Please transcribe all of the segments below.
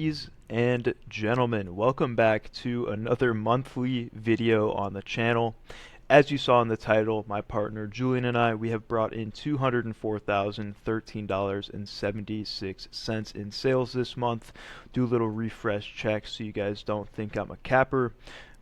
Ladies and gentlemen, welcome back to another monthly video on the channel. As you saw in the title, my partner Julian and I, we have brought in $204,013.76 in sales this month. Do a little refresh check so you guys don't think I'm a capper.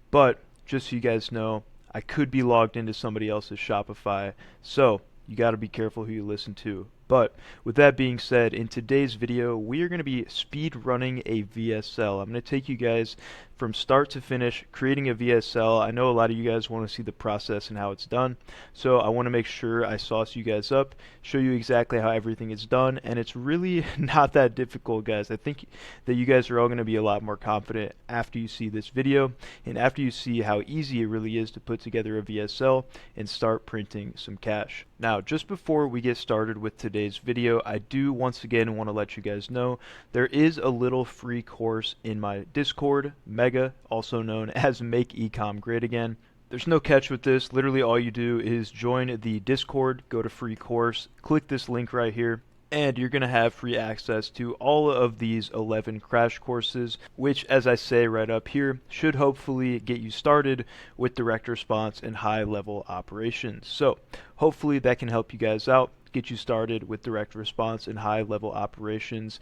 But just so you guys know, I could be logged into somebody else's Shopify, so you got to be careful who you listen to. But with that being said, in today's video, we are going to be speed running a VSL. I'm going to take you guys from start to finish creating a VSL. I know a lot of you guys want to see the process and how it's done, so I want to make sure I sauce you guys up, show you exactly how everything is done, and it's really not that difficult, guys. I think that you guys are all going to be a lot more confident after you see this video and after you see how easy it really is to put together a VSL and start printing some cash. Now, just before we get started with today's video, I do once again want to let you guys know there is a little free course in my Discord, Mega, also known as Make Ecom Great Again. There's no catch with this. Literally all you do is join the Discord, go to free course, click this link right here, and you're going to have free access to all of these 11 crash courses, which, as I say right up here, should hopefully get you started with direct response and high-level operations. So hopefully that can help you guys out, get you started with direct response and high-level operations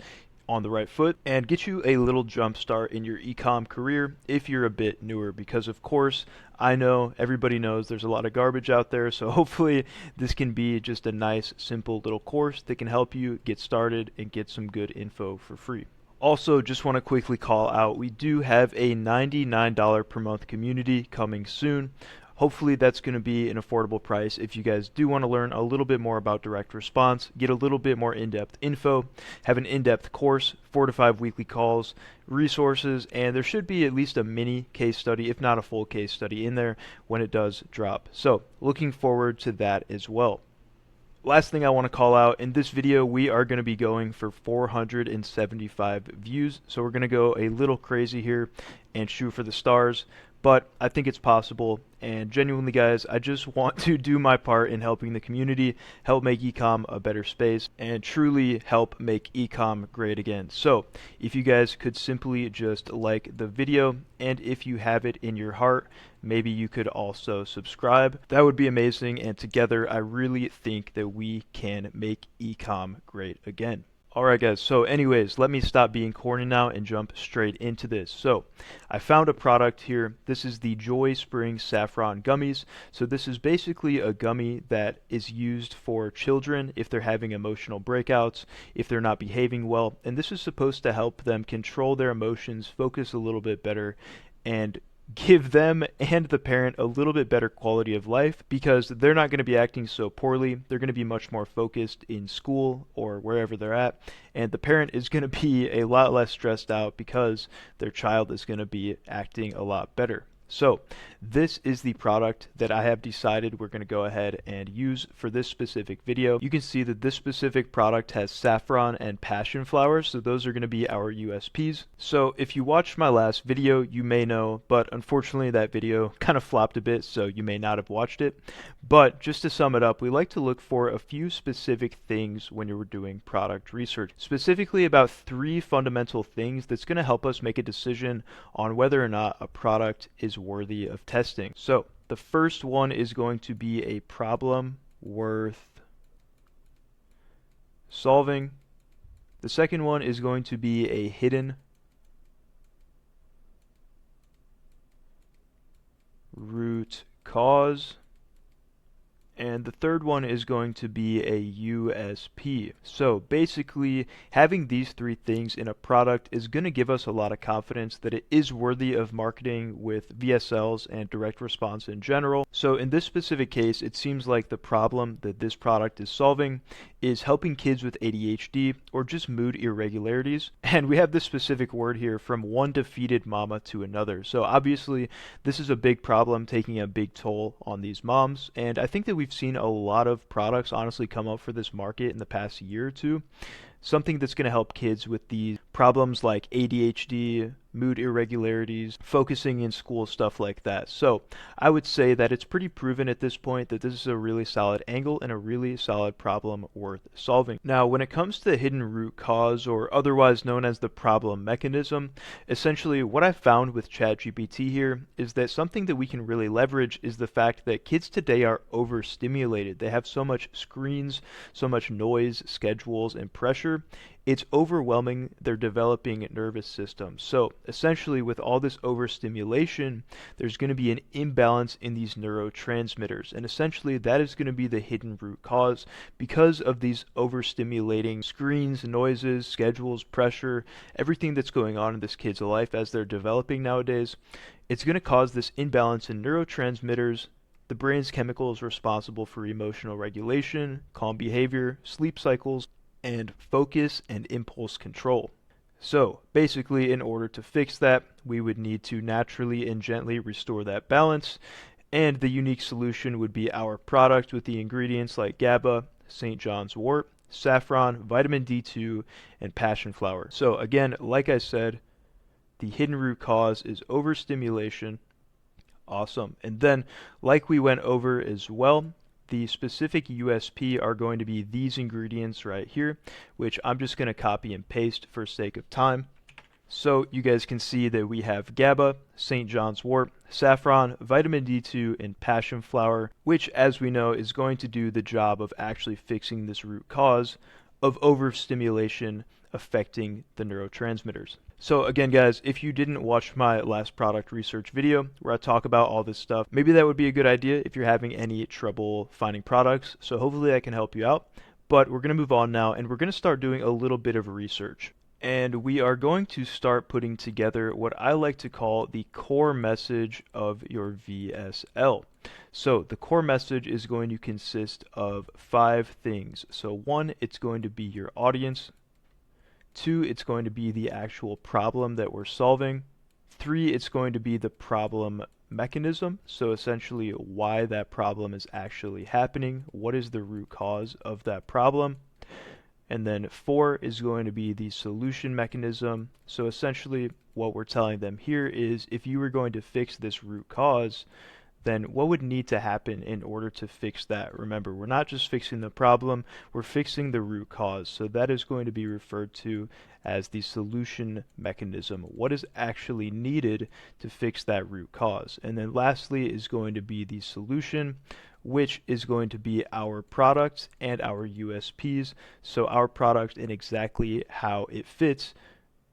on the right foot, and get you a little jump start in your ecom career if you're a bit newer, because of course I know everybody knows there's a lot of garbage out there, so hopefully this can be just a nice simple little course that can help you get started and get some good info for free. Also, just want to quickly call out, we do have a $99 per month community coming soon. Hopefully that's going to be an affordable price if you guys do want to learn a little bit more about direct response, get a little bit more in-depth info, have an in-depth course, 4 to 5 weekly calls, resources, and there should be at least a mini case study, if not a full case study in there when it does drop. So looking forward to that as well. Last thing I want to call out, in this video we are going to be going for 475 views, so we're going to go a little crazy here and shoot for the stars. But I think it's possible, and genuinely guys, I just want to do my part in helping the community, help make ecom a better space, and truly help make ecom great again. So if you guys could simply just like the video, and if you have it in your heart, maybe you could also subscribe. That would be amazing, and together I really think that we can make ecom great again. Alright guys, so anyways, let me stop being corny now and jump straight into this. So, I found a product here. This is the Joy Spring Saffron Gummies. So this is basically a gummy that is used for children if they're having emotional breakouts, if they're not behaving well, and this is supposed to help them control their emotions, focus a little bit better, and give them and the parent a little bit better quality of life, because they're not going to be acting so poorly. They're going to be much more focused in school or wherever they're at, and the parent is going to be a lot less stressed out because their child is going to be acting a lot better. So this is the product that I have decided we're going to go ahead and use for this specific video. You can see that this specific product has saffron and passion flowers, so those are going to be our USPs. So if you watched my last video, you may know, but unfortunately that video kind of flopped a bit, so you may not have watched it. But just to sum it up, we like to look for a few specific things when you're doing product research, specifically about 3 fundamental things that's going to help us make a decision on whether or not a product is worthy of testing. So the first one is going to be a problem worth solving. The second one is going to be a hidden root cause. And the third one is going to be a USP. So basically, having these 3 things in a product is going to give us a lot of confidence that it is worthy of marketing with VSLs and direct response in general. So in this specific case, it seems like the problem that this product is solving is helping kids with ADHD or just mood irregularities. And we have this specific word here, from one defeated mama to another. So obviously, this is a big problem taking a big toll on these moms. And I think that we've seen a lot of products honestly come up for this market in the past year or two. Something that's going to help kids with these problems like ADHD, mood irregularities, focusing in school, stuff like that. So I would say that it's pretty proven at this point that this is a really solid angle and a really solid problem worth solving. Now, when it comes to the hidden root cause, or otherwise known as the problem mechanism, essentially what I found with ChatGPT here is that something that we can really leverage is the fact that kids today are overstimulated. They have so much screens, so much noise, schedules, and pressure. It's overwhelming their developing nervous system. So essentially with all this overstimulation, there's going to be an imbalance in these neurotransmitters. And essentially that is going to be the hidden root cause because of these overstimulating screens, noises, schedules, pressure, everything that's going on in this kid's life as they're developing nowadays. It's going to cause this imbalance in neurotransmitters, the brain's chemicals responsible for emotional regulation, calm behavior, sleep cycles, and focus and impulse control. So basically, in order to fix that, we would need to naturally and gently restore that balance, and the unique solution would be our product with the ingredients like GABA, St. John's wort, saffron, vitamin D2, and passion flower. So again, like I said, the hidden root cause is overstimulation. Awesome. And then, like we went over as well, the specific USP are going to be these ingredients right here, which I'm just going to copy and paste for sake of time. So you guys can see that we have GABA, St. John's wort, saffron, vitamin D2, and passion flower, which as we know is going to do the job of actually fixing this root cause of overstimulation affecting the neurotransmitters. So again guys, if you didn't watch my last product research video where I talk about all this stuff, maybe that would be a good idea if you're having any trouble finding products. So hopefully I can help you out. But we're going to move on now and we're going to start doing a little bit of research. And we are going to start putting together what I like to call the core message of your VSL. So the core message is going to consist of 5 things. So 1, it's going to be your audience. 2, it's going to be the actual problem that we're solving. 3, it's going to be the problem mechanism, so essentially why that problem is actually happening, what is the root cause of that problem. And then 4 is going to be the solution mechanism, so essentially what we're telling them here is if you were going to fix this root cause, then what would need to happen in order to fix that? Remember, we're not just fixing the problem, we're fixing the root cause. So that is going to be referred to as the solution mechanism. What is actually needed to fix that root cause? And then lastly is going to be the solution, which is going to be our product and our USPs. So our product and exactly how it fits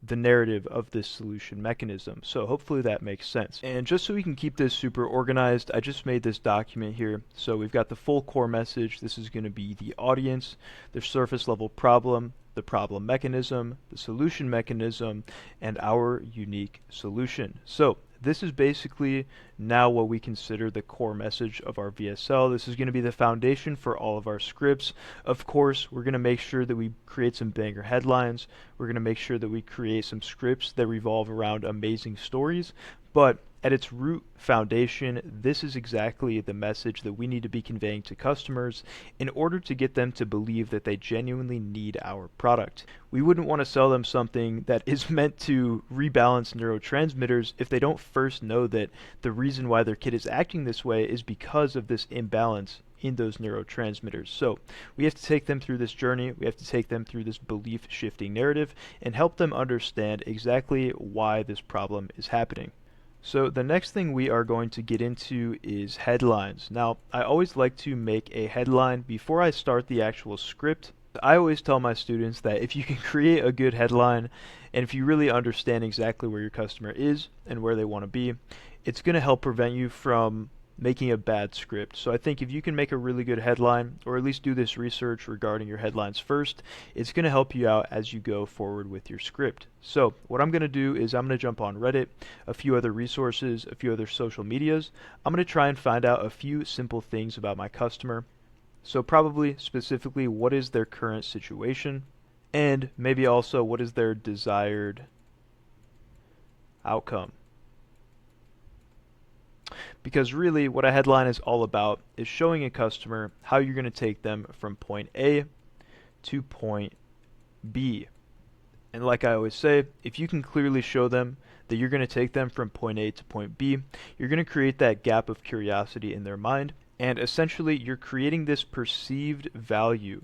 the narrative of this solution mechanism. So hopefully that makes sense. And just so we can keep this super organized, I just made this document here. So we've got the full core message. This is going to be the audience, the surface level problem, the problem mechanism, the solution mechanism, and our unique solution. So this is basically now what we consider the core message of our VSL. This is going to be the foundation for all of our scripts. Of course, we're going to make sure that we create some banger headlines. We're going to make sure that we create some scripts that revolve around amazing stories. But at its root foundation, this is exactly the message that we need to be conveying to customers in order to get them to believe that they genuinely need our product. We wouldn't want to sell them something that is meant to rebalance neurotransmitters if they don't first know that the reason why their kid is acting this way is because of this imbalance in those neurotransmitters. So we have to take them through this journey, we have to take them through this belief shifting narrative and help them understand exactly why this problem is happening. So the next thing we are going to get into is headlines. Now, I always like to make a headline before I start the actual script. I always tell my students that if you can create a good headline and if you really understand exactly where your customer is and where they want to be, it's going to help prevent you from making a bad script. So I think if you can make a really good headline, or at least do this research regarding your headlines first, it's going to help you out as you go forward with your script. So what I'm going to do is I'm going to jump on Reddit, a few other resources, a few other social medias. I'm going to try and find out a few simple things about my customer. So probably specifically what is their current situation, and maybe also what is their desired outcome. Because really what a headline is all about is showing a customer how you're going to take them from point A to point B. And like I always say, if you can clearly show them that you're going to take them from point A to point B, you're going to create that gap of curiosity in their mind. And essentially, you're creating this perceived value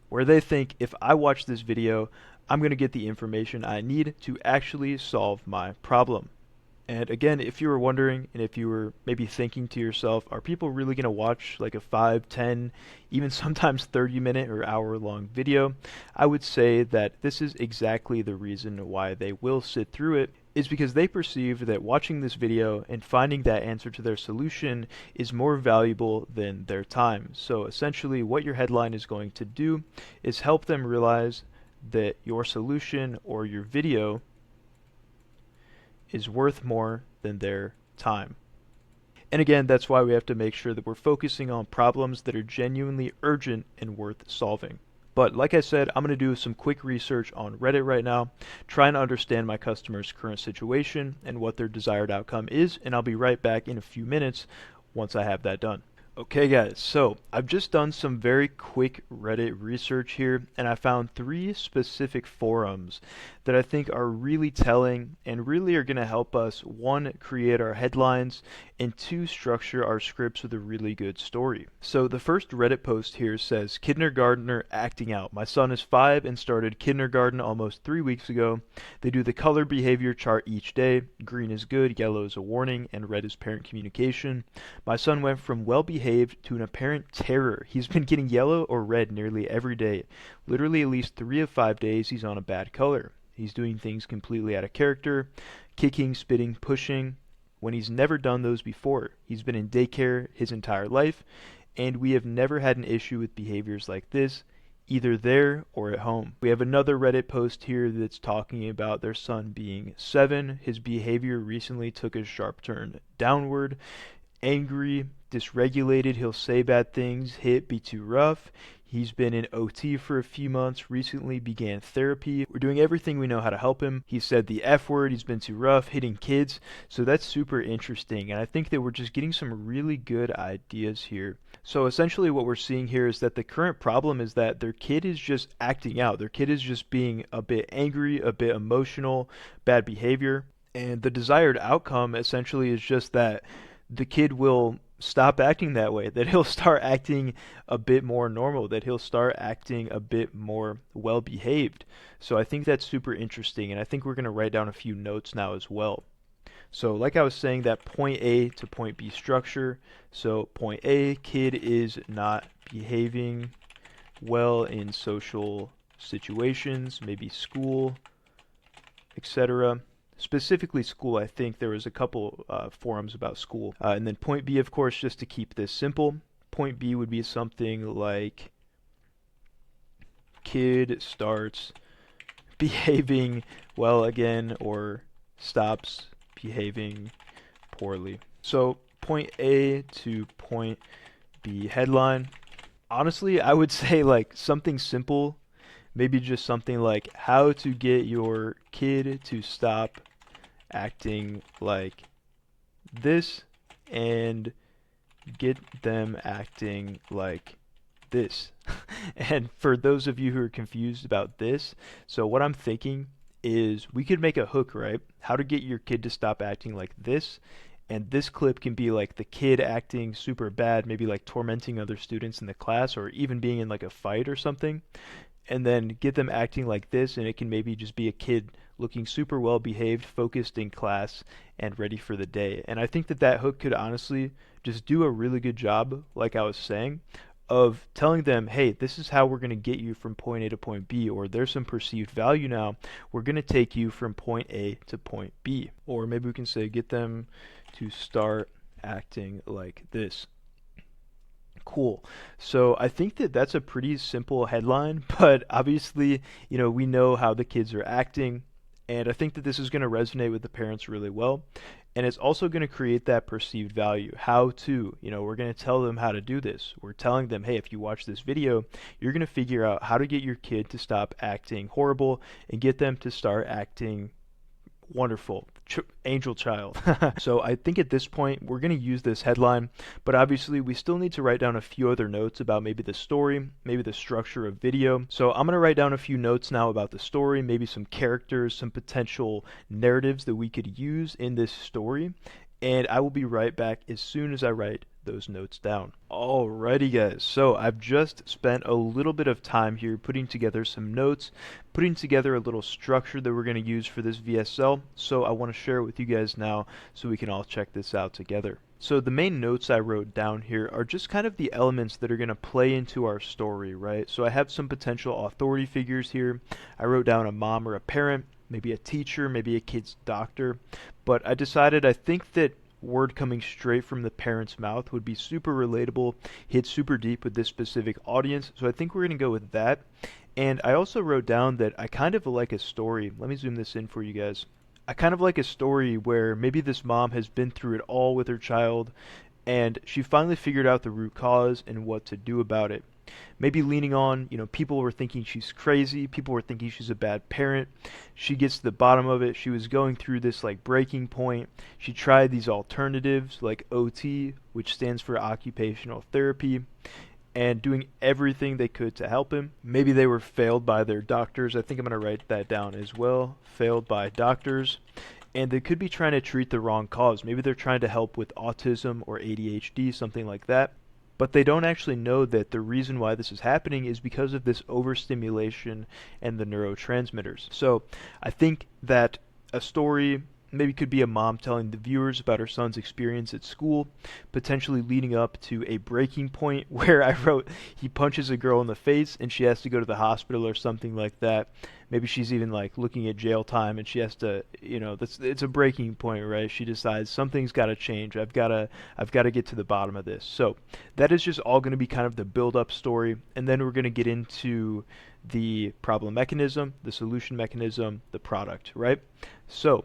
where they think, if I watch this video, I'm going to get the information I need to actually solve my problem. And again, if you were wondering, and if you were maybe thinking to yourself, are people really going to watch like a 5, 10, even sometimes 30-minute or hour-long video? I would say that this is exactly the reason why they will sit through it, is because they perceive that watching this video and finding that answer to their solution is more valuable than their time. So essentially, what your headline is going to do is help them realize that your solution or your video is worth more than their time. And again, that's why we have to make sure that we're focusing on problems that are genuinely urgent and worth solving. But like I said, I'm going to do some quick research on Reddit right now, trying to understand my customer's current situation and what their desired outcome is, and I'll be right back in a few minutes once I have that done. Okay guys, so I've just done some very quick Reddit research here, and I found 3 specific forums that I think are really telling and really are going to help us, 1, create our headlines, and 2, structure our scripts with a really good story. So the first Reddit post here says, kindergartner acting out. My son is 5 and started kindergarten almost 3 weeks ago. They do the color behavior chart each day. Green is good, yellow is a warning, and red is parent communication. My son went from well-behaved to an apparent terror. He's been getting yellow or red nearly every day. Literally at least 3 of 5 days he's on a bad color. He's doing things completely out of character, kicking, spitting, pushing, when he's never done those before. He's been in daycare his entire life, and we have never had an issue with behaviors like this, either there or at home. We have another Reddit post here that's talking about their son being 7. His behavior recently took a sharp turn downward. Angry, dysregulated, he'll say bad things, hit, be too rough. He's been in OT for a few months, recently began therapy. We're doing everything we know how to help him. He said the F word, he's been too rough, hitting kids. So that's super interesting, and I think that we're just getting some really good ideas here. So essentially what we're seeing here is that the current problem is that their kid is just acting out. Their kid is just being a bit angry, a bit emotional, bad behavior. And the desired outcome essentially is just that the kid will stop acting that way, that he'll start acting a bit more normal, that he'll start acting a bit more well behaved. So I think that's super interesting, and I think we're going to write down a few notes now as well. So like I was saying, that point A to point B structure. So point A, kid is not behaving well in social situations, maybe school, etc. Specifically school, I think there was a couple forums about school. And then point B, of course, just to keep this simple, point B would be something like kid starts behaving well again or stops behaving poorly. So point A to point B headline. Honestly, I would say like something simple, maybe just something like how to get your kid to stop acting like this and get them acting like this. And for those of you who are confused about this, so what I'm thinking is we could make a hook, right? How to get your kid to stop acting like this. And this clip can be like the kid acting super bad, maybe like tormenting other students in the class or even being in like a fight or something. And then get them acting like this, and it can maybe just be a kid looking super well behaved, focused in class, and ready for the day. And I think that that hook could honestly just do a really good job, like I was saying, of telling them, hey, this is how we're going to get you from point A to point B, or there's some perceived value now. We're going to take you from point A to point B. Or maybe we can say, get them to start acting like this. Cool. So I think that that's a pretty simple headline, but obviously, we know how the kids are acting, and I think that this is going to resonate with the parents really well. And it's also going to create that perceived value. How to, we're going to tell them how to do this. We're telling them, hey, if you watch this video, you're going to figure out how to get your kid to stop acting horrible and get them to start acting wonderful, angel child. So I think at this point we're going to use this headline, but obviously we still need to write down a few other notes about maybe the story, maybe the structure of video. So I'm going to write down a few notes now about the story, maybe some characters, some potential narratives that we could use in this story, and I will be right back as soon as I write those notes down. Alrighty guys, so I've just spent a little bit of time here putting together some notes, putting together a little structure that we're going to use for this VSL, so I want to share it with you guys now so we can all check this out together. So the main notes I wrote down here are just kind of the elements that are going to play into our story, right? So I have some potential authority figures here. I wrote down a mom or a parent, maybe a teacher, maybe a kid's doctor, but I decided I think that word coming straight from the parent's mouth would be super relatable, hit super deep with this specific audience, so I think we're going to go with that. And I also wrote down that I kind of like a story. Let me zoom this in for you guys. I kind of like a story where maybe this mom has been through it all with her child, and she finally figured out the root cause and what to do about it. Maybe leaning on, people were thinking she's crazy, people were thinking she's a bad parent. She gets to the bottom of it. She was going through this like breaking point. She tried these alternatives like OT, which stands for occupational therapy, and doing everything they could to help him. Maybe they were failed by their doctors. I think I'm going to write that down as well. Failed by doctors. And they could be trying to treat the wrong cause. Maybe they're trying to help with autism or ADHD, something like that. But they don't actually know that the reason why this is happening is because of this overstimulation and the neurotransmitters. So I think that a story maybe could be a mom telling the viewers about her son's experience at school, potentially leading up to a breaking point where I wrote he punches a girl in the face and she has to go to the hospital or something like that. Maybe she's even like looking at jail time and she has to, it's a breaking point, right? She decides something's got to change. I've got to get to the bottom of this. So that is just all going to be kind of the build-up story, and then we're going to get into the problem mechanism, the solution mechanism, the product, right? So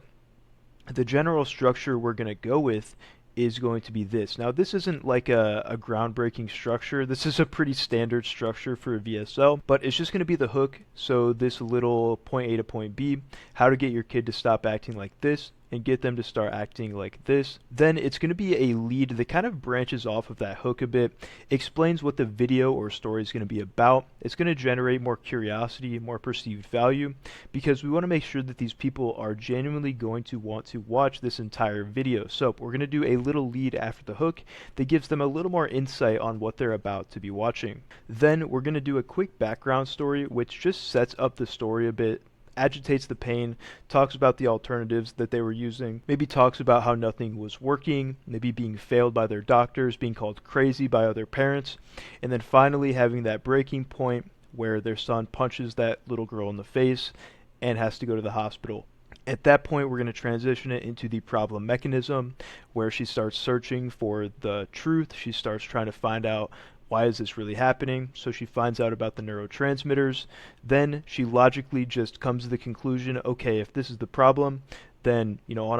the general structure we're going to go with is going to be this. Now, this isn't like a groundbreaking structure. This is a pretty standard structure for a VSL, but it's just going to be the hook. So this little point A to point B, how to get your kid to stop acting like this and get them to start acting like this. Then it's going to be a lead that kind of branches off of that hook a bit, explains what the video or story is going to be about. It's going to generate more curiosity, more perceived value, because we want to make sure that these people are genuinely going to want to watch this entire video. So we're going to do a little lead after the hook that gives them a little more insight on what they're about to be watching. Then we're going to do a quick background story, which just sets up the story a bit, agitates the pain, talks about the alternatives that they were using, maybe talks about how nothing was working, maybe being failed by their doctors, being called crazy by other parents, and then finally having that breaking point where their son punches that little girl in the face and has to go to the hospital. At that point, we're going to transition it into the problem mechanism, where she starts searching for the truth. She starts trying to find out, why is this really happening? So she finds out about the neurotransmitters. Then she logically just comes to the conclusion, okay, if this is the problem, then on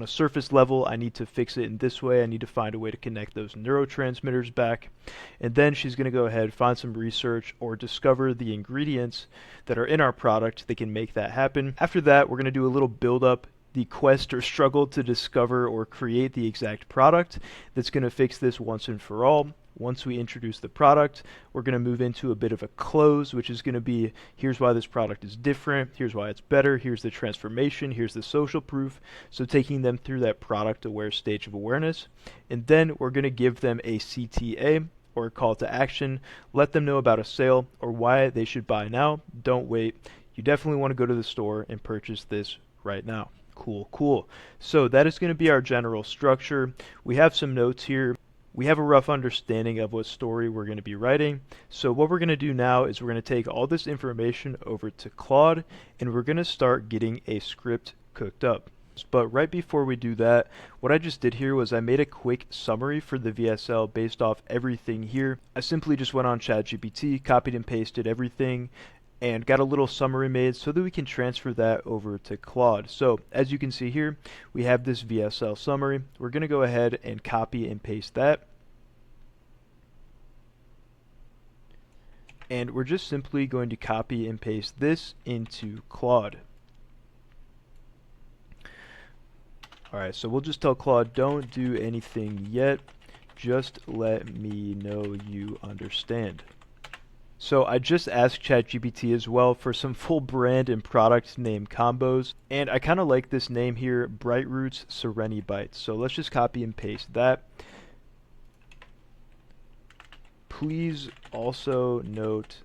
a surface level, I need to fix it in this way. I need to find a way to connect those neurotransmitters back. And then she's going to go ahead, find some research, or discover the ingredients that are in our product that can make that happen. After that, we're going to do a little build-up, the quest or struggle to discover or create the exact product that's going to fix this once and for all. Once we introduce the product, we're going to move into a bit of a close, which is going to be, here's why this product is different, here's why it's better, here's the transformation, here's the social proof. So taking them through that product aware stage of awareness. And then we're going to give them a CTA, or a call to action, let them know about a sale or why they should buy now. Don't wait. You definitely want to go to the store and purchase this right now. Cool. So that is going to be our general structure. We have some notes here. We have a rough understanding of what story we're going to be writing. So what we're going to do now is we're going to take all this information over to Claude, and we're going to start getting a script cooked up. But right before we do that, what I just did here was I made a quick summary for the VSL based off everything here. I simply just went on ChatGPT, copied and pasted everything, and got a little summary made so that we can transfer that over to Claude. So as you can see here, we have this VSL summary. We're going to go ahead and copy and paste that. And we're just simply going to copy and paste this into Claude. Alright, so we'll just tell Claude, don't do anything yet. Just let me know you understand. So I just asked ChatGPT as well for some full brand and product name combos, and I kind of like this name here, Bright Roots Sereni Bites. So let's just copy and paste that. Please also note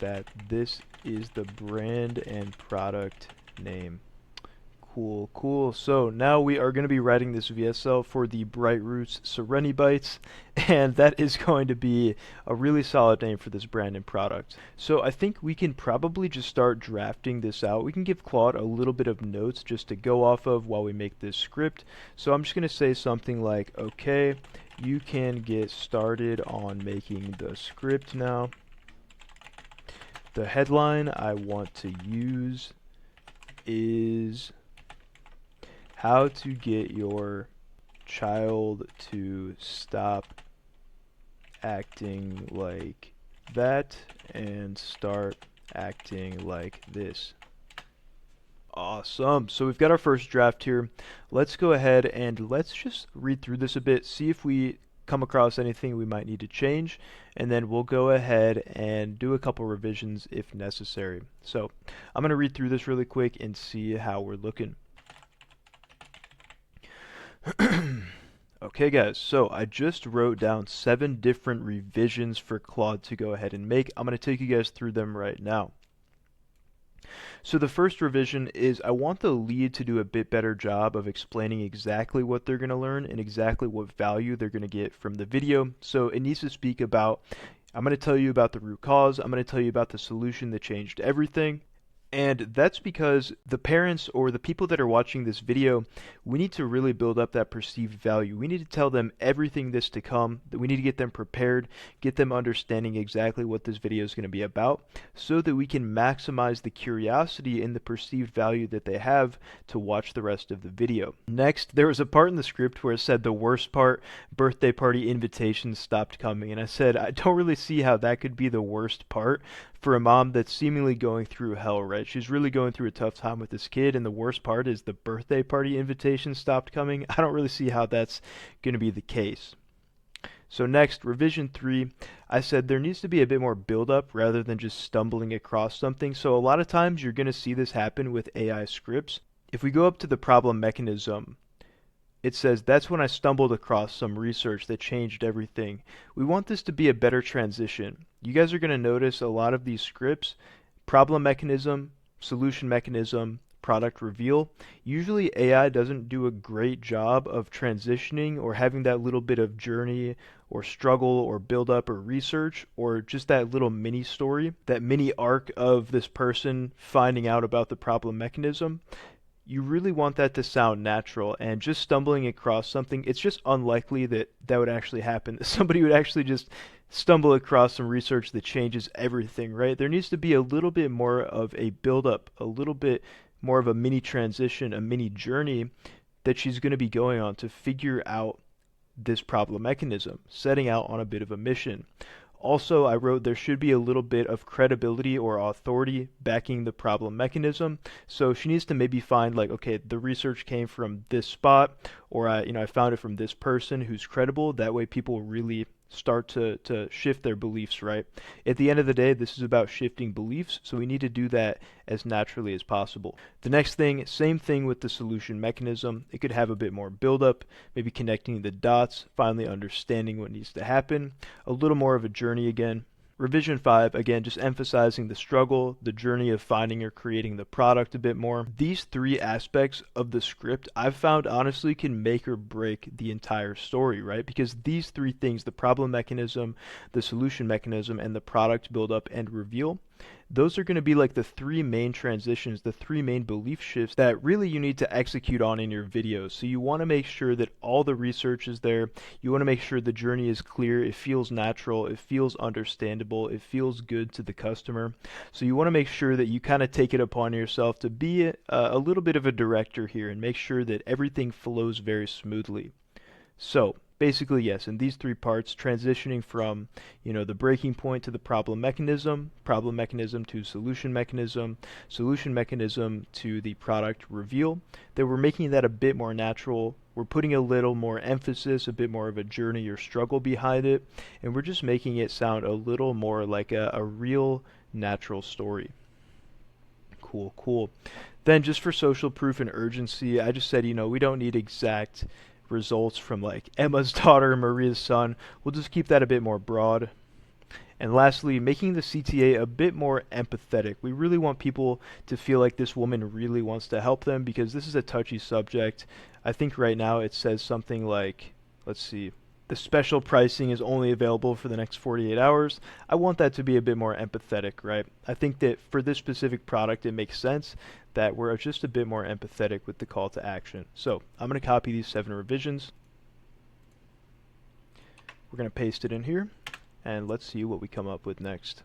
that this is the brand and product name. Cool, cool. So now we are going to be writing this VSL for the Bright Roots Sereni Bites, and that is going to be a really solid name for this brand and product. So I think we can probably just start drafting this out. We can give Claude a little bit of notes just to go off of while we make this script. So I'm just going to say something like, okay, you can get started on making the script now. The headline I want to use is how to get your child to stop acting like that and start acting like this. Awesome. So we've got our first draft here. Let's go ahead and let's just read through this a bit, see if we come across anything we might need to change, and then we'll go ahead and do a couple revisions if necessary. So I'm going to read through this really quick and see how we're looking. Okay guys, so I just wrote down 7 different revisions for Claude to go ahead and make. I'm going to take you guys through them right now. So the first revision is I want the lead to do a bit better job of explaining exactly what they're going to learn and exactly what value they're going to get from the video. So it needs to speak about, I'm going to tell you about the root cause, I'm going to tell you about the solution that changed everything. And that's because the parents or the people that are watching this video, we need to really build up that perceived value. We need to tell them everything that's to come, that we need to get them prepared, get them understanding exactly what this video is going to be about, so that we can maximize the curiosity and the perceived value that they have to watch the rest of the video. Next, there was a part in the script where it said the worst part, birthday party invitations stopped coming. And I said, I don't really see how that could be the worst part for a mom that's seemingly going through hell, right? She's really going through a tough time with this kid, and the worst part is the birthday party invitation stopped coming. I don't really see how that's going to be the case. So next, revision 3, I said there needs to be a bit more build-up rather than just stumbling across something. So a lot of times you're going to see this happen with AI scripts. If we go up to the problem mechanism, it says, that's when I stumbled across some research that changed everything. We want this to be a better transition. You guys are going to notice a lot of these scripts, problem mechanism, solution mechanism, product reveal. Usually AI doesn't do a great job of transitioning or having that little bit of journey or struggle or build up or research or just that little mini story, that mini arc of this person finding out about the problem mechanism. You really want that to sound natural, and just stumbling across something, it's just unlikely that that would actually happen. Somebody would actually just stumble across some research that changes everything, right? There needs to be a little bit more of a build-up, a little bit more of a mini transition, a mini journey that she's going to be going on to figure out this problem mechanism, setting out on a bit of a mission. Also, I wrote there should be a little bit of credibility or authority backing the problem mechanism. So she needs to maybe find like, okay, the research came from this spot, or I found it from this person who's credible. That way people really start to shift their beliefs, right? At the end of the day, this is about shifting beliefs, so we need to do that as naturally as possible. The next thing, same thing with the solution mechanism. It could have a bit more build-up, maybe connecting the dots, finally understanding what needs to happen, a little more of a journey again. Revision 5, again, just emphasizing the struggle, the journey of finding or creating the product a bit more. These 3 aspects of the script I've found honestly can make or break the entire story, right? Because these 3 things, the problem mechanism, the solution mechanism, and the product build up and reveal, those are going to be like the 3 main transitions, the 3 main belief shifts that really you need to execute on in your videos. So you want to make sure that all the research is there. You want to make sure the journey is clear. It feels natural. It feels understandable. It feels good to the customer. So you want to make sure that you kind of take it upon yourself to be a little bit of a director here and make sure that everything flows very smoothly. So basically, yes, in these three parts, transitioning from, the breaking point to the problem mechanism to solution mechanism to the product reveal, that we're making that a bit more natural. We're putting a little more emphasis, a bit more of a journey or struggle behind it, and we're just making it sound a little more like a real natural story. Cool, cool. Then just for social proof and urgency, I just said, we don't need exact results from like Emma's daughter and Maria's son. We'll just keep that a bit more broad. And lastly, making the CTA a bit more empathetic. We really want people to feel like this woman really wants to help them because this is a touchy subject. I think right now it says something like, let's see, the special pricing is only available for the next 48 hours. I want that to be a bit more empathetic, right? I think that for this specific product, it makes sense that we're just a bit more empathetic with the call to action. So I'm going to copy these 7 revisions. We're going to paste it in here, and let's see what we come up with next.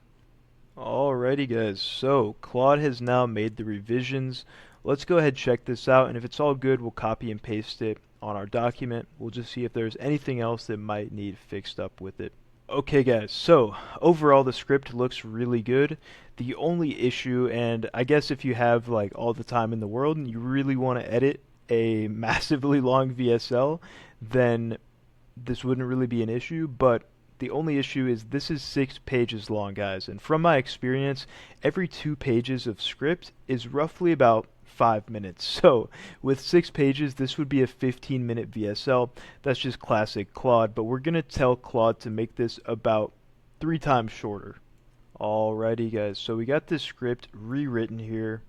Alrighty guys, so Claude has now made the revisions. Let's go ahead and check this out, and if it's all good, we'll copy and paste it on our document. We'll just see if there's anything else that might need fixed up with it. Okay guys, so overall the script looks really good. The only issue, and I guess if you have like all the time in the world and you really want to edit a massively long VSL, then this wouldn't really be an issue, but the only issue is this is 6 pages long, guys, and from my experience, every 2 pages of script is roughly about 5 minutes. So with 6 pages, this would be a 15-minute VSL. That's just classic Claude, but we're going to tell Claude to make this about 3 times shorter. Alrighty guys, so we got this script rewritten here,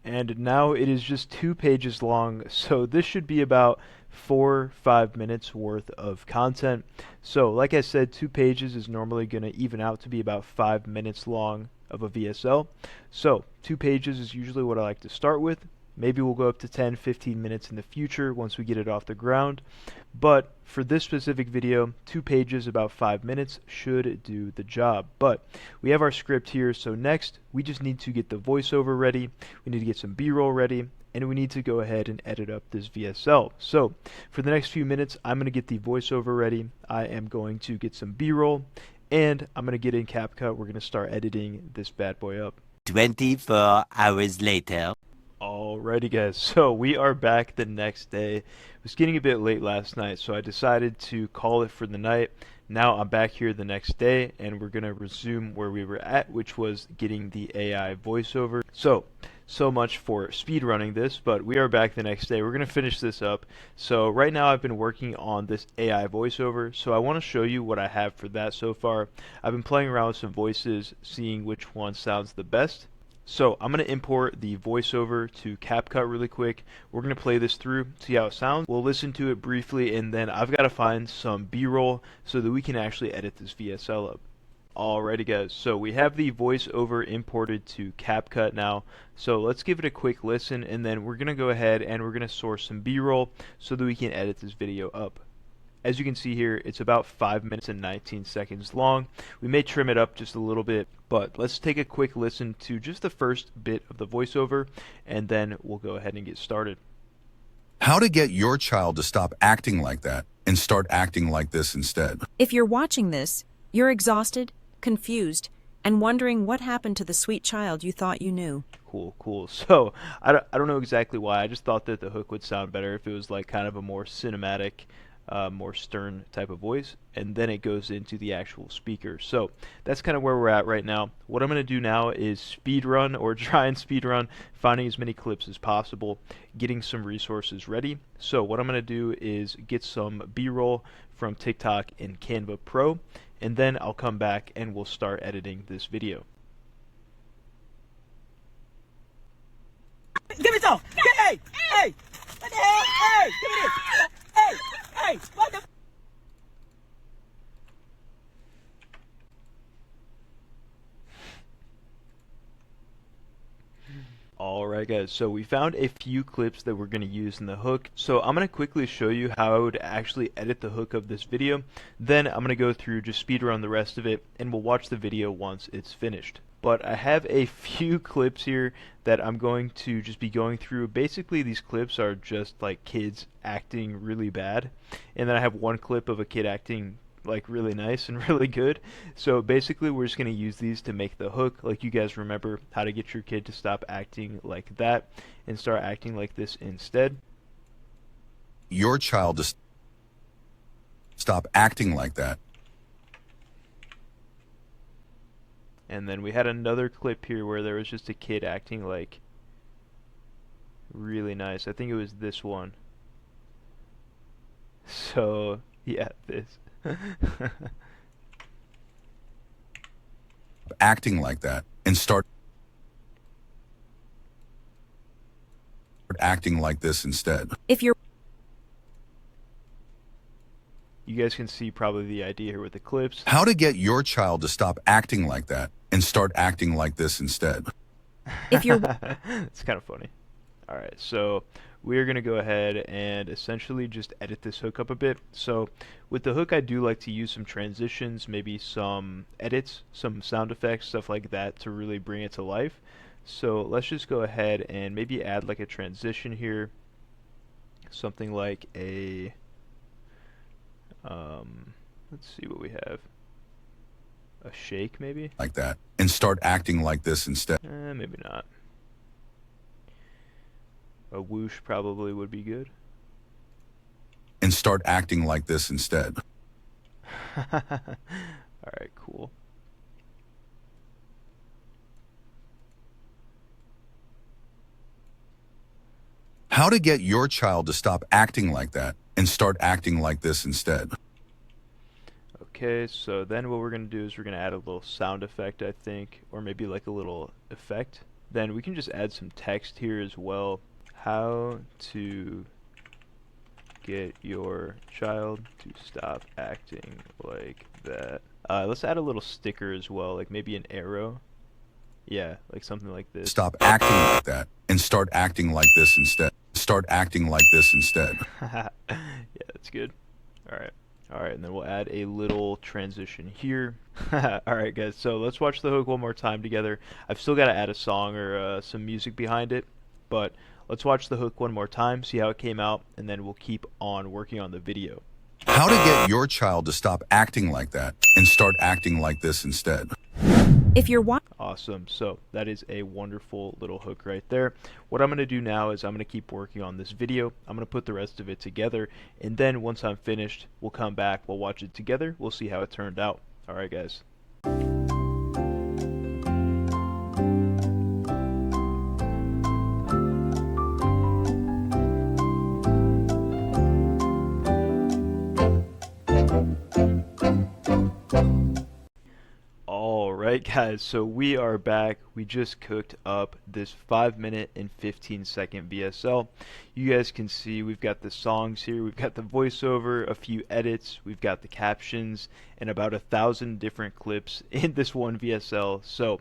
and now it is just 2 pages long, so this should be about 4-5 minutes worth of content. So like I said, 2 pages is normally going to even out to be about 5 minutes long of a VSL. So 2 pages is usually what I like to start with. Maybe we'll go up to 10-15 minutes in the future once we get it off the ground. But for this specific video, 2 pages, about 5 minutes should do the job. But we have our script here, so next we just need to get the voiceover ready, we need to get some B-roll ready, and we need to go ahead and edit up this VSL. So for the next few minutes, I'm going to get the voiceover ready, I am going to get some B-roll, and I'm going to get in CapCut. We're going to start editing this bad boy up. 24 hours later. Alrighty guys, so we are back the next day. It was getting a bit late last night, so I decided to call it for the night. Now I'm back here the next day, and we're going to resume where we were at, which was getting the AI voiceover. So much for speedrunning this, but we are back the next day. We're going to finish this up. So right now I've been working on this AI voiceover, so I want to show you what I have for that so far. I've been playing around with some voices, seeing which one sounds the best. So I'm going to import the voiceover to CapCut really quick. We're going to play this through, see how it sounds. We'll listen to it briefly, and then I've got to find some B-roll so that we can actually edit this VSL up. Alrighty guys, so we have the voiceover imported to CapCut now. So let's give it a quick listen, and then we're going to go ahead and we're going to source some B-roll so that we can edit this video up. As you can see here, it's about 5 minutes and 19 seconds long. We may trim it up just a little bit, but let's take a quick listen to just the first bit of the voiceover, and then we'll go ahead and get started. How to get your child to stop acting like that and start acting like this instead. If you're watching this, you're exhausted, confused, and wondering what happened to the sweet child you thought you knew. Cool. So I don't know exactly why. I just thought that the hook would sound better if it was like kind of a more cinematic, more stern type of voice, and then it goes into the actual speaker. So that's kind of where we're at right now. What I'm going to do now is speedrun, or try and speedrun, finding as many clips as possible, getting some resources ready. So what I'm going to do is get some B-roll from TikTok in Canva Pro, and then I'll come back and we'll start editing this video. Give it off! Hey! Hey! What the hell? Hey! Give me this! Hey! Hey! What the? Alright guys, so we found a few clips that we're going to use in the hook. So I'm going to quickly show you how I would actually edit the hook of this video. Then I'm going to go through, just speedrun the rest of it, and we'll watch the video once it's finished. but I have a few clips here that I'm going to just be going through. Basically, these clips are just like kids acting really bad, and then I have one clip of a kid acting like really nice and really good. So basically we're just going to use these to make the hook. Like, you guys remember how to get your kid to stop acting like that and start acting like this instead. Your child to stop acting like that. And then we had another clip here where there was just a kid acting like really nice. I think it was this one. So yeah, this. Acting like that and start acting like this instead. If you're You guys can see probably the idea here with the clips. How to get your child to stop acting like that and start acting like this instead. if you're It's kind of funny. All right, so we're going to go ahead and essentially just edit this hook up a bit. So with the hook, I do like to use some transitions, maybe some edits, some sound effects, stuff like that to really bring it to life. So let's just go ahead and maybe add like a transition here. Something like a, let's see what we have. A shake maybe? Like that and start acting like this instead. Maybe not. A whoosh probably would be good. And start acting like this instead. Alright, cool. How to get your child to stop acting like that and start acting like this instead. Okay, so then what we're going to do is we're going to add a little sound effect, I think, or maybe like a little effect. Then we can just add some text here as well. How to get your child to stop acting like that. Let's add a little sticker as well, like maybe an arrow. Yeah, like something like this. Stop acting like that and start acting like this instead. Start acting like this instead. Yeah, that's good. Alright. Alright, and then we'll add a little transition here. Alright guys, so let's watch the hook one more time together. I've still got to add a song or some music behind it, but let's watch the hook one more time, see how it came out, and then we'll keep on working on the video. How to get your child to stop acting like that and start acting like this instead. if you're watching Awesome. So that is a wonderful little hook right there. What I'm going to do now is I'm going to keep working on this video. I'm going to put the rest of it together, and then once I'm finished, we'll come back, we'll watch it together, we'll see how it turned out. Alright guys. Alright guys, so we are back. We just cooked up this 5-minute and 15-second VSL. You guys can see we've got the songs here, we've got the voiceover, a few edits, we've got the captions, and about 1,000 different clips in this one VSL. So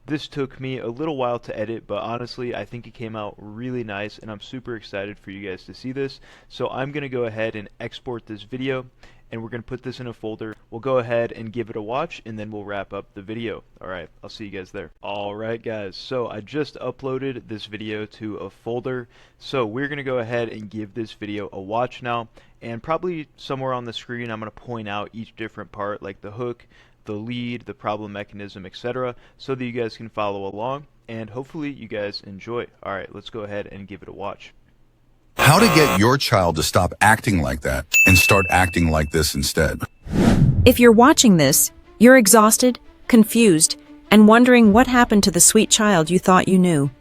this took me a little while to edit, but honestly I think it came out really nice, and I'm super excited for you guys to see this. So I'm going to go ahead and export this video, and we're going to put this in a folder. We'll go ahead and give it a watch, and then we'll wrap up the video. Alright, I'll see you guys there. Alright guys, so I just uploaded this video to a folder, so we're going to go ahead and give this video a watch now, and probably somewhere on the screen I'm going to point out each different part, like the hook, the lead, the problem mechanism, etc., so that you guys can follow along, and hopefully you guys enjoy. Alright, let's go ahead and give it a watch. How to get your child to stop acting like that and start acting like this instead. If you're watching this, you're exhausted, confused, and wondering what happened to the sweet child you thought you knew.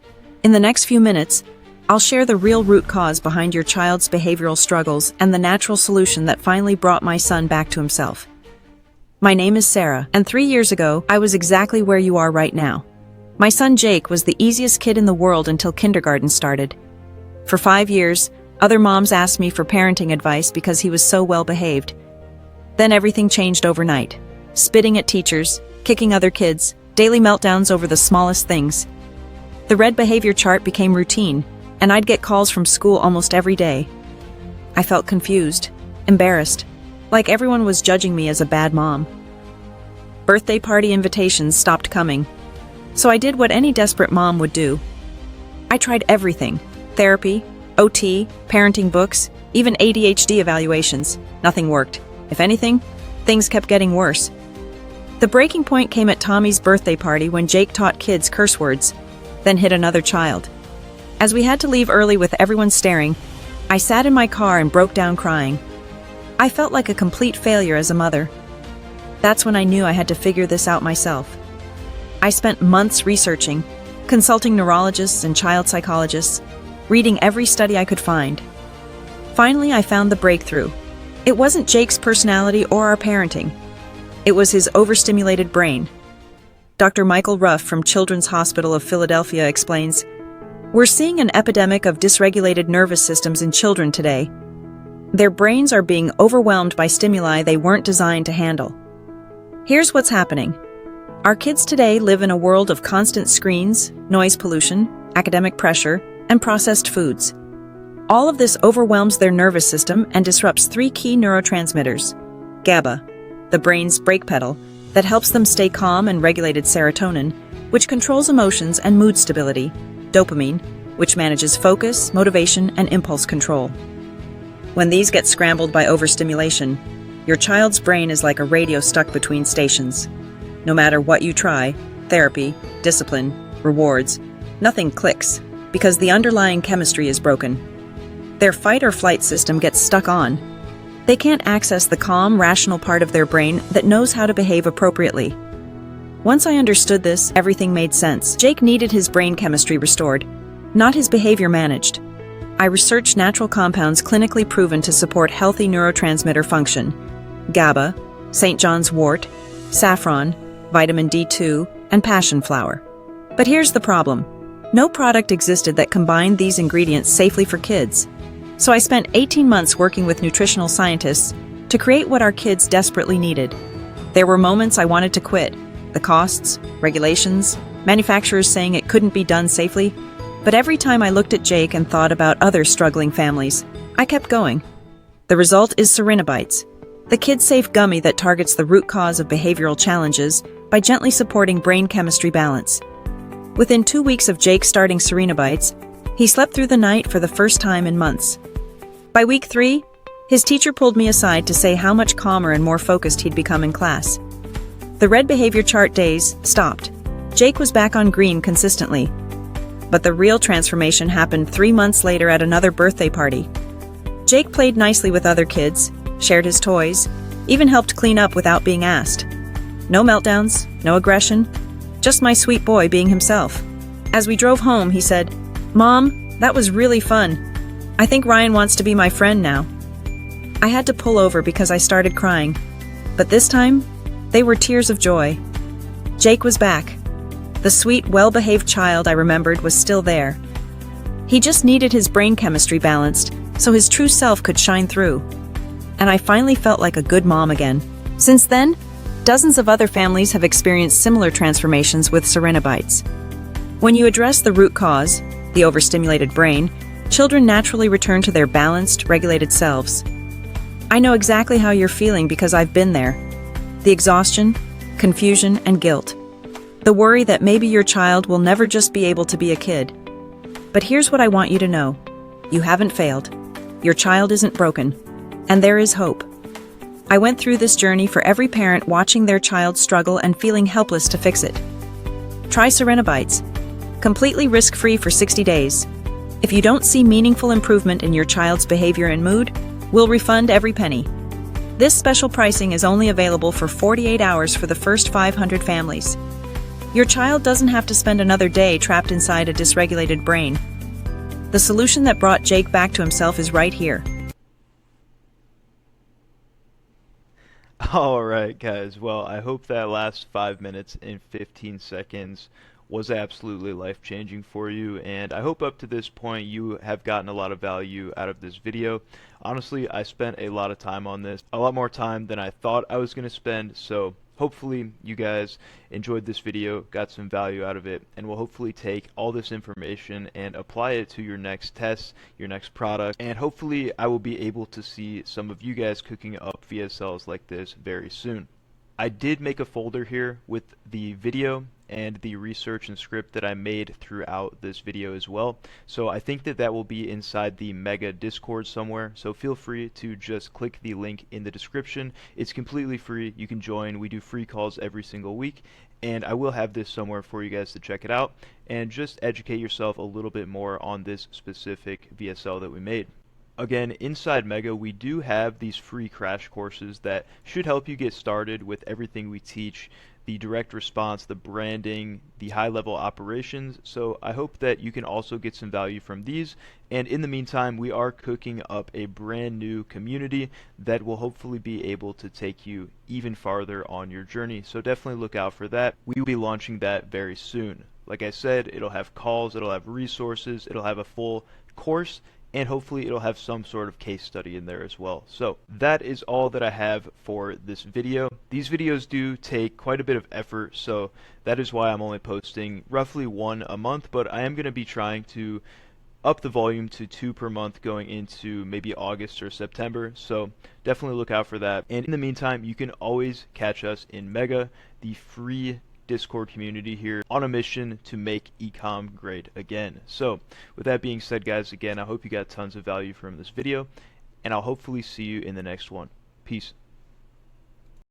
In the next few minutes, I'll share the real root cause behind your child's behavioral struggles and the natural solution that finally brought my son back to himself. My name is Sarah, and 3 years ago, I was exactly where you are right now. My son Jake was the easiest kid in the world until kindergarten started. For 5 years, other moms asked me for parenting advice because he was so well behaved. Then everything changed overnight. Spitting at teachers, kicking other kids, daily meltdowns over the smallest things. The red behavior chart became routine, and I'd get calls from school almost every day. I felt confused, embarrassed, like everyone was judging me as a bad mom. Birthday party invitations stopped coming. So I did what any desperate mom would do. I tried everything: therapy, OT, parenting books, even ADHD evaluations. Nothing worked. If anything, things kept getting worse. The breaking point came at Tommy's birthday party when Jake taught kids curse words, then hit another child. As we had to leave early with everyone staring, I sat in my car and broke down crying. I felt like a complete failure as a mother. That's when I knew I had to figure this out myself. I spent months researching, consulting neurologists and child psychologists, reading every study I could find. Finally, I found the breakthrough. It wasn't Jake's personality or our parenting. It was his overstimulated brain. Dr. Michael Ruff from Children's Hospital of Philadelphia explains, "We're seeing an epidemic of dysregulated nervous systems in children today. Their brains are being overwhelmed by stimuli they weren't designed to handle. Here's what's happening. Our kids today live in a world of constant screens, noise pollution, academic pressure, and processed foods. All of this overwhelms their nervous system and disrupts 3 key neurotransmitters: GABA, the brain's brake pedal, that helps them stay calm, and regulated serotonin, which controls emotions and mood stability, dopamine, which manages focus, motivation, and impulse control. When these get scrambled by overstimulation, your child's brain is like a radio stuck between stations. No matter what you try, therapy, discipline, rewards, nothing clicks, because the underlying chemistry is broken. Their fight or flight system gets stuck on. They can't access the calm, rational part of their brain that knows how to behave appropriately. Once I understood this, everything made sense. Jake needed his brain chemistry restored, not his behavior managed. I researched natural compounds clinically proven to support healthy neurotransmitter function: GABA, St. John's wort, saffron, vitamin D2, and passion flower. But here's the problem. No product existed that combined these ingredients safely for kids. So I spent 18 months working with nutritional scientists to create what our kids desperately needed. There were moments I wanted to quit: the costs, regulations, manufacturers saying it couldn't be done safely. But every time I looked at Jake and thought about other struggling families, I kept going. The result is Serenibites, the kid-safe gummy that targets the root cause of behavioral challenges by gently supporting brain chemistry balance. Within 2 weeks of Jake starting Serenibites, he slept through the night for the first time in months. By week 3, his teacher pulled me aside to say how much calmer and more focused he'd become in class. The red behavior chart days stopped. Jake was back on green consistently. But the real transformation happened 3 months later at another birthday party. Jake played nicely with other kids, shared his toys, even helped clean up without being asked. No meltdowns, no aggression, just my sweet boy being himself. As we drove home, he said, "Mom, that was really fun. I think Ryan wants to be my friend now." I had to pull over because I started crying. But this time, they were tears of joy. Jake was back. The sweet, well-behaved child I remembered was still there. He just needed his brain chemistry balanced so his true self could shine through. And I finally felt like a good mom again. Since then, dozens of other families have experienced similar transformations with Serenibites. When you address the root cause, the overstimulated brain, children naturally return to their balanced, regulated selves. I know exactly how you're feeling because I've been there. The exhaustion, confusion, and guilt. The worry that maybe your child will never just be able to be a kid. But here's what I want you to know. You haven't failed. Your child isn't broken. And there is hope. I went through this journey for every parent watching their child struggle and feeling helpless to fix it. Try Serenibites. Completely risk-free for 60 days. If you don't see meaningful improvement in your child's behavior and mood, we'll refund every penny. This special pricing is only available for 48 hours for the first 500 families. Your child doesn't have to spend another day trapped inside a dysregulated brain. The solution that brought Jake back to himself is right here. Alright guys, well I hope that last 5 minutes and 15 seconds was absolutely life-changing for you, and I hope up to this point you have gotten a lot of value out of this video. Honestly, I spent a lot of time on this, a lot more time than I thought I was going to spend, so hopefully you guys enjoyed this video, got some value out of it, and will hopefully take all this information and apply it to your next test, your next product, and hopefully I will be able to see some of you guys cooking up VSLs like this very soon. I did make a folder here with the video and the research and script that I made throughout this video as well. So I think that that will be inside the Mega Discord somewhere. So feel free to just click the link in the description. It's completely free. You can join. We do free calls every single week. And I will have this somewhere for you guys to check it out and just educate yourself a little bit more on this specific VSL that we made. Again, inside Mega, we do have these free crash courses that should help you get started with everything we teach, the direct response, the branding, the high-level operations. So I hope that you can also get some value from these. And in the meantime, we are cooking up a brand new community that will hopefully be able to take you even farther on your journey. So definitely look out for that. We will be launching that very soon. Like I said, it'll have calls, it'll have resources, it'll have a full course, and hopefully it'll have some sort of case study in there as well. So that is all that I have for this video. These videos do take quite a bit of effort, so that is why I'm only posting roughly one a month, but I am going to be trying to up the volume to 2 per month going into maybe August or September, so definitely look out for that. And in the meantime, you can always catch us in Mega, the free Discord community here, on a mission to make ecom great again. So with that being said, guys, again, I hope you got tons of value from this video, and I'll hopefully see you in the next one. Peace.